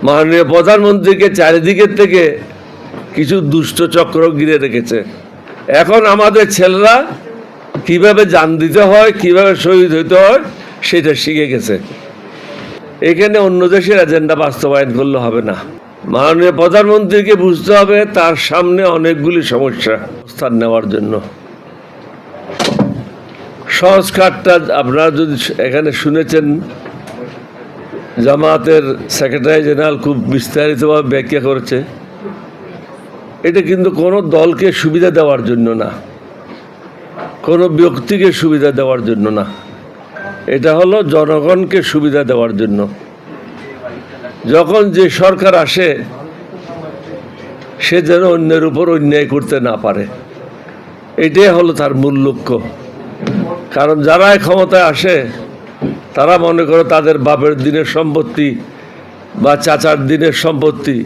মাননীয় প্রধানমন্ত্রীকে চারিদিকের থেকে কিছু দুষ্ট চক্র ঘিরে রেখেছে। এখন আমাদের ছেলেরা কিভাবে জান দিতে হয়, কিভাবে শহীদ হইতে হয় সেটা শিখে গেছে। এখানে অন্য দেশের এজেন্ডা বাস্তবায়ন করলে হবে না। মাননীয় প্রধানমন্ত্রীকে বুঝতে হবে তার সামনে অনেকগুলি সমস্যা অবস্থান নেওয়ার জন্য। সংস্কারটা আপনারা যদি এখানে শুনেছেন, জামায়াতের সেক্রেটারি জেনারেল খুব বিস্তারিতভাবে ব্যাখ্যা করেছে। এটা কিন্তু কোনো দলকে সুবিধা দেওয়ার জন্য না, কোনো ব্যক্তিকে সুবিধা দেওয়ার জন্য না, এটা হলো জনগণকে সুবিধা দেওয়ার জন্য। যখন যে সরকার আসে সে যেন অন্যের উপর অন্যায় করতে না পারে, এটাই হলো তার মূল লক্ষ্য। কারণ যারা ক্ষমতায় আসে তারা মনে করে তাদের বাপের দিনের সম্পত্তি বা চাচার দিনের সম্পত্তি,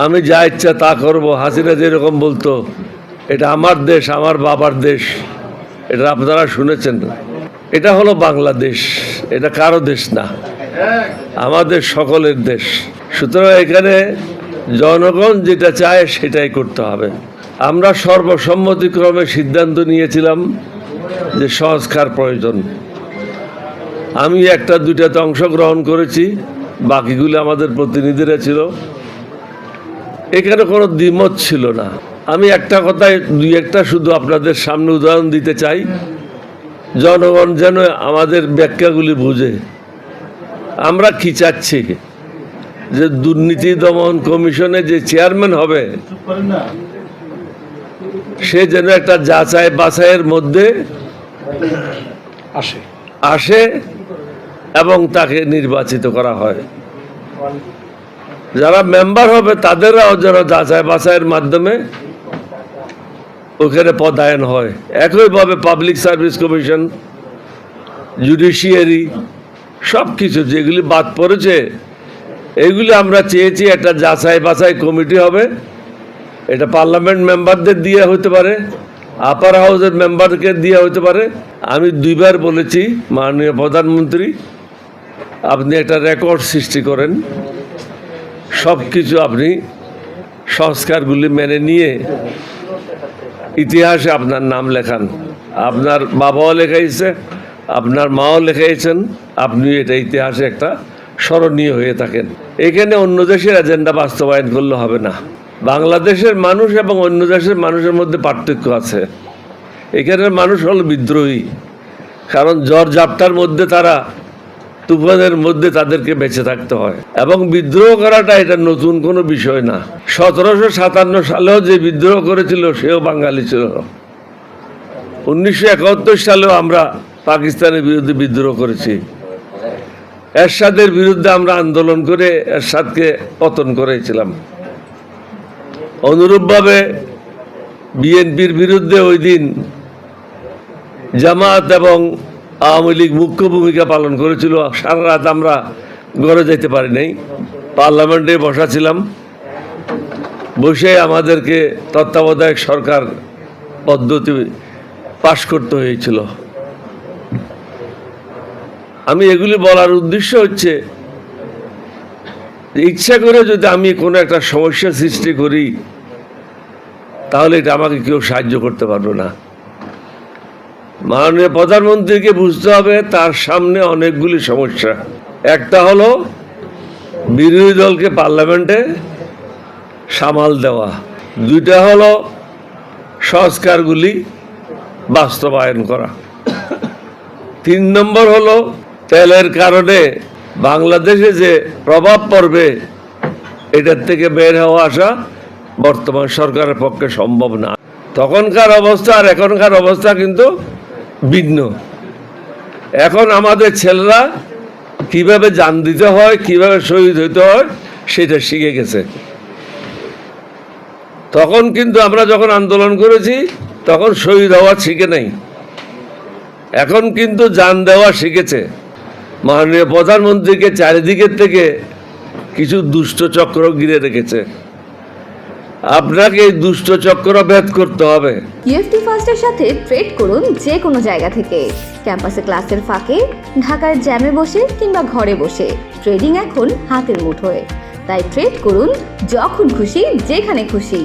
আমি যা ইচ্ছা তা করব। হাসিনা যেরকম বলতো, এটা আমার দেশ, আমার বাবার দেশ, এটা আপনারা শুনেছেন। এটা হলো বাংলাদেশ, এটা কারো দেশ না, আমাদের সকলের দেশ। সুতরাং এখানে জনগণ যেটা চায় সেটাই করতে হবে। আমরা সর্বসম্মতিক্রমে সিদ্ধান্ত নিয়েছিলাম যে সংস্কার প্রয়োজন। আমি একটা দুইটাতে অংশগ্রহণ করেছি, বাকিগুলো আমাদের প্রতিনিধিরা ছিল। এখানে কোনো দ্বিমত ছিল না। আমি একটা কথায় দুই একটা শুধু আপনাদের সামনে উদাহরণ দিতে চাই, জনগণ যেন আমাদের ব্যাখ্যাগুলি বুঝে। আমরা কি চাচ্ছি যে দুর্নীতি দমন কমিশনে যে চেয়ারম্যান হবে সে যেন একটা যাচাই বাছাইয়ের মধ্যে আসে এবং তাকে নির্বাচিত করা হয়। যারা মেম্বার হবে তাদেরও যেন যাচাই বাছাইয়ের মাধ্যমে ওখানে পদায়ন হয়। একইভাবে পাবলিক সার্ভিস কমিশন, জুডিশিয়ারি, সব কিছু যেগুলি বাদ পড়েছে এইগুলি আমরা চেয়েছি একটা যাচাই বাছাই কমিটি হবে। এটা পার্লামেন্ট মেম্বারদের দিয়ে হতে পারে, আপার হাউসের মেম্বারকে দিয়ে হতে পারে। আমি দুইবার বলেছি, মাননীয় প্রধানমন্ত্রী আপনি একটা রেকর্ড সৃষ্টি করেন, সব কিছু আপনি সংস্কারগুলি মেনে নিয়ে ইতিহাসে আপনার নাম লেখান। আপনার বাবাও লেখাইছে, আপনার মাও লেখাইছেন, আপনি এটা ইতিহাসে একটা স্মরণীয় হয়ে থাকেন। এখানে অন্য দেশের এজেন্ডা বাস্তবায়ন করলে হবে না। বাংলাদেশের মানুষ এবং অন্য দেশের মানুষের মধ্যে পার্থক্য আছে। এখানের মানুষ হলো বিদ্রোহী, কারণ ঝড় ঝাপটার মধ্যে তারা, তুফানের মধ্যে তাদেরকে বেঁচে থাকতে হয়। এবং বিদ্রোহ করাটা এটা নতুন কোনো বিষয় না। 1757 সালেও যে বিদ্রোহ করেছিল সেও বাঙালি ছিল। 1971 সালেও আমরা পাকিস্তানের বিরুদ্ধে বিদ্রোহ করেছি। এরশাদের বিরুদ্ধে আমরা আন্দোলন করে এরশাদকে পতন করেছিলাম। অনুরূপভাবে বিএনপির বিরুদ্ধে ওই দিন জামায়াত এবং আওয়ামী লীগ মুখ্য ভূমিকা পালন করেছিল। সারা রাত আমরা ঘরে যেতে পারি নাই, পার্লামেন্টে বসা ছিলাম। বসে আমাদেরকে তত্ত্বাবধায়ক সরকার পদ্ধতি পাশ করতে হয়েছিল। আমি এগুলি বলার উদ্দেশ্য হচ্ছে ইচ্ছা করে যদি আমি কোনো একটা সমস্যা সৃষ্টি করি তাহলে এটা আমাকে কেউ সাহায্য করতে পারবে না। মাননীয় প্রধানমন্ত্রীকে বুঝতে হবে তার সামনে অনেকগুলি সমস্যা। একটা হলো বিরোধী দলকে পার্লামেন্টে সামাল দেওয়া, দুইটা হলো সংস্কারগুলি বাস্তবায়ন করা, 3 নম্বর হলো তেলের কারণে বাংলাদেশে যে প্রভাব পড়বে এটার থেকে বের হওয়া আসা বর্তমান সরকারের পক্ষে সম্ভব না। তখনকার অবস্থা আর এখনকার অবস্থা কিন্তু ভিন্ন। এখন আমাদের ছেলেরা কিভাবে জান দিতে হয়, কিভাবে শহীদ হইতে হয় সেটা শিখে গেছে। তখন কিন্তু আমরা যখন আন্দোলন করেছি তখন শহীদ হওয়া শিখে নাই, এখন কিন্তু জান দেওয়া শিখেছে। মাননীয় প্রধানমন্ত্রীকে চারিদিকের থেকে কিছু দুষ্ট চক্র ঘিরে রেখেছে। আপনাকে এই দুষ্ট চক্র ভেদ করতে হবে। ইউএফটি ফার্স্টের সাথে ট্রেড করুন যে কোনো জায়গা থেকে, ক্যাম্পাসে ক্লাসের ফাঁকে, ঢাকার জ্যামে বসে কিংবা ঘরে বসে। ট্রেডিং এখন হাতের মুঠোয়। তাই ট্রেড করুন যখন খুশি, যেখানে খুশি।